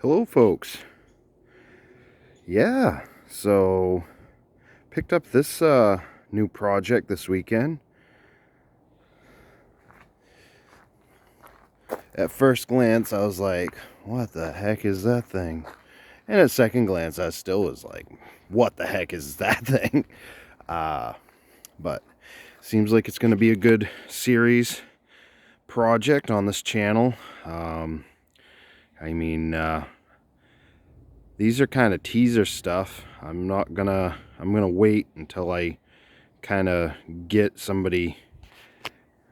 Hello folks. Yeah, so picked up this new project this weekend. At first glance I was like, what the heck is that thing? And at second glance I still was like, what the heck is that thing? But seems like it's going to be a good series project on this channel. um, I mean, these are kind of teaser stuff. I'm gonna wait until I kind of get somebody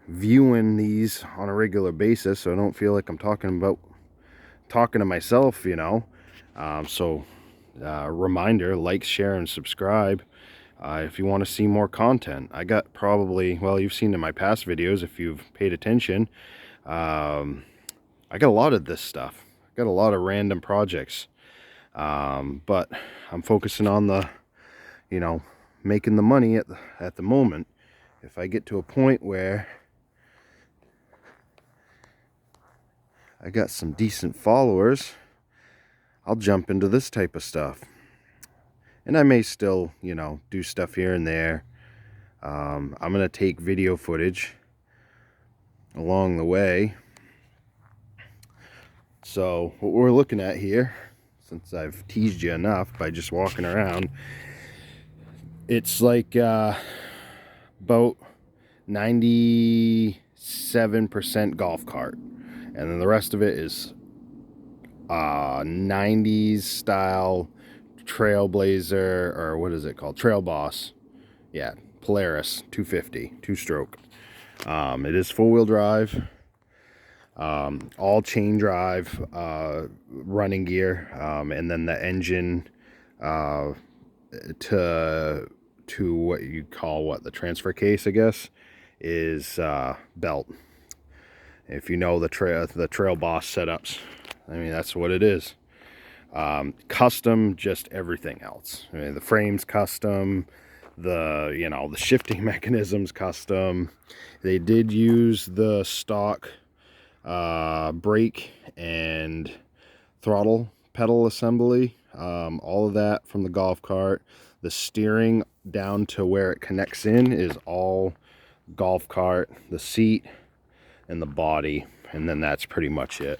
viewing these on a regular basis, so I don't feel like I'm talking to myself, so reminder, like, share, and subscribe if you want to see more content. I got probably, well, you've seen in my past videos if you've paid attention. I got a lot of this stuff. I got a lot of random projects, but I'm focusing on the, making the money at the moment. If I get to a point where I got some decent followers, I'll jump into this type of stuff. And I may still, do stuff here and there. I'm going to take video footage along the way. So what we're looking at here, since I've teased you enough by just walking around, it's like about 97% golf cart. And then the rest of it is 90s style Trailblazer, or what is it called? Trail Boss. Yeah, Polaris 250, two-stroke. It is four-wheel drive, all chain drive, running gear, and then the engine to what you call the transfer case, I guess, is belt. If you know the Trail Boss setups, I mean, that's what it is. Custom, just everything else. I mean, the frame's custom, the shifting mechanism's custom. They did use the stock brake and throttle pedal assembly, all of that from the golf cart. The steering down to where it connects in is all golf cart. The seat and the body, and then that's pretty much it.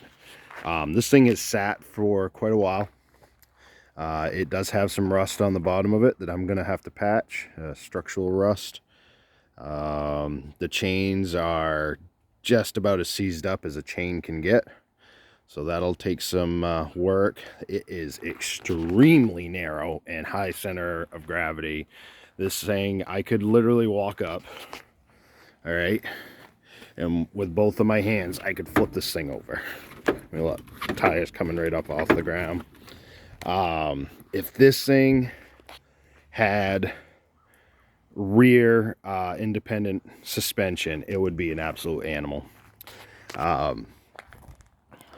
This thing is sat for quite a while. It does have some rust on the bottom of it that I'm gonna have to patch, structural rust. The chains are just about as seized up as a chain can get, so that'll take some work. It is extremely narrow and high center of gravity. This thing, I could literally walk up, all right, and with both of my hands I could flip this thing over. I mean, look, the tire's coming right up off the ground. If this thing had rear independent suspension, it would be an absolute animal. I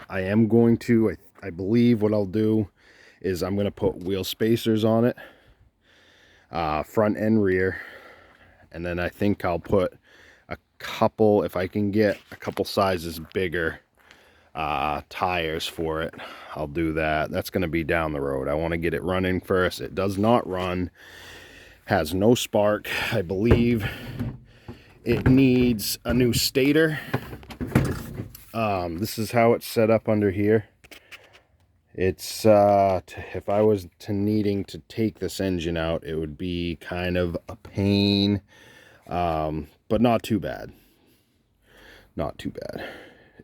am going to, I believe what I'll do is I'm going to put wheel spacers on it, front and rear, and then I think I'll put a couple, if I can get a couple sizes bigger tires for it, I'll do that. That's going to be down the road. I want to get it running first. It does not run, has no spark. I believe it needs a new stator. This is how it's set up under here. It's if I was needing to take this engine out, it would be kind of a pain, but not too bad. Not too bad.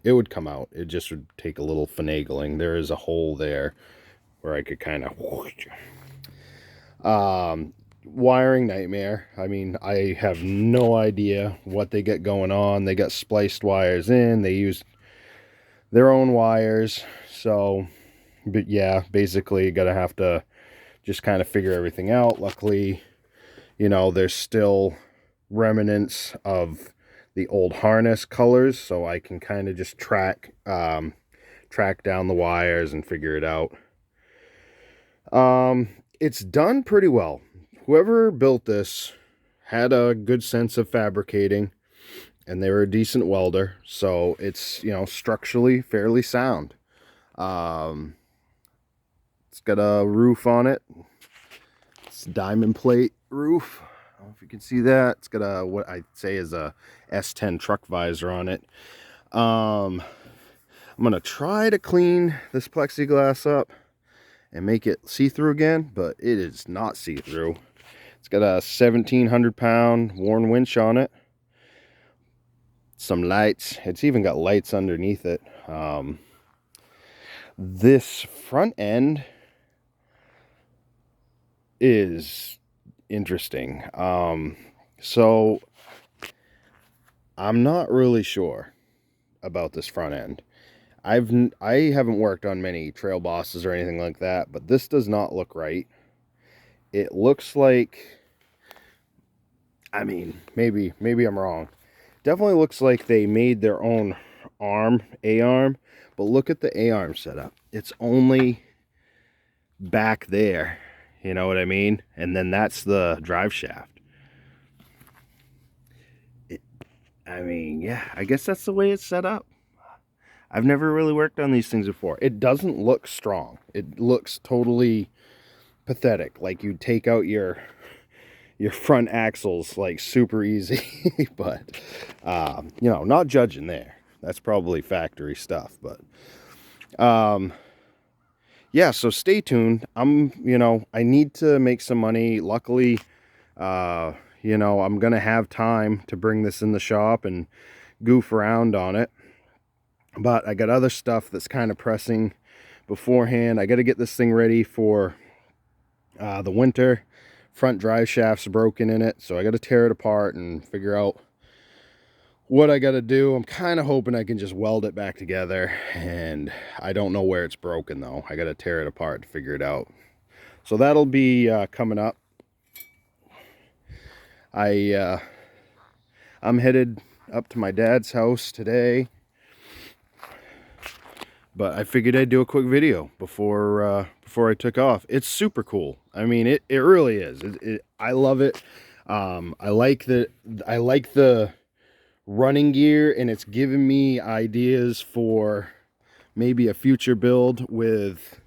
It would come out. It just would take a little finagling. There is a hole there where I could kind of wiring nightmare. I mean, I have no idea what they get going on. They got spliced wires in. They use their own wires. So, but yeah, basically you gotta have to just kind of figure everything out. Luckily, there's still remnants of the old harness colors, so I can kind of just track down the wires and figure it out. It's done pretty well. Whoever built this had a good sense of fabricating, and they were a decent welder, so it's, structurally fairly sound. It's got a roof on it. It's a diamond plate roof. I don't know if you can see that. It's got a, what I'd say is a S10 truck visor on it. I'm gonna try to clean this plexiglass up and make it see-through again, but it is not see-through. It's got a 1,700-pound Warn winch on it. Some lights. It's even got lights underneath it. This front end is interesting. So I'm not really sure about this front end. I haven't worked on many trail bosses or anything like that, but this does not look right. It looks like, I mean, maybe I'm wrong. Definitely looks like they made their own arm, A-arm, but look at the A-arm setup. It's only back there, you know what I mean? And then that's the drive shaft. I mean, yeah, I guess that's the way it's set up. I've never really worked on these things before. It doesn't look strong. It looks totally pathetic. Like you take out your front axles like super easy. But, you know, not judging there. That's probably factory stuff. But, yeah, so stay tuned. You know, I need to make some money. Luckily, you know, I'm going to have time to bring this in the shop and goof around on it. But I got other stuff that's kind of pressing beforehand. I got to get this thing ready for the winter. Front drive shaft's broken in it, so I got to tear it apart and figure out what I got to do. I'm kind of hoping I can just weld it back together, and I don't know where it's broken though. I got to tear it apart to figure it out. So that'll be coming up. I'm headed up to my dad's house today, but I figured I'd do a quick video before I took off. It's super cool. I mean, it really is. I love it. I like the running gear, and it's giving me ideas for maybe a future build with,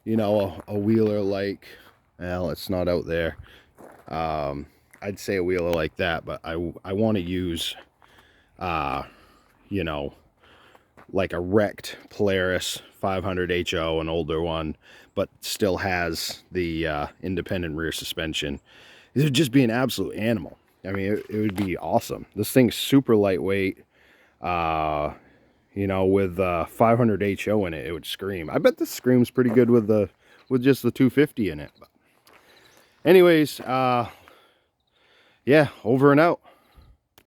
you know, a wheeler like, well, it's not out there. I'd say a wheeler like that, but I want to use, you know, like a wrecked Polaris 500 HO, an older one, but still has the independent rear suspension. This would just be an absolute animal. I mean, it would be awesome. This thing's super lightweight. You know, with 500 HO in it, it would scream. I bet this screams pretty good with just the 250 in it. But anyways, yeah, over and out.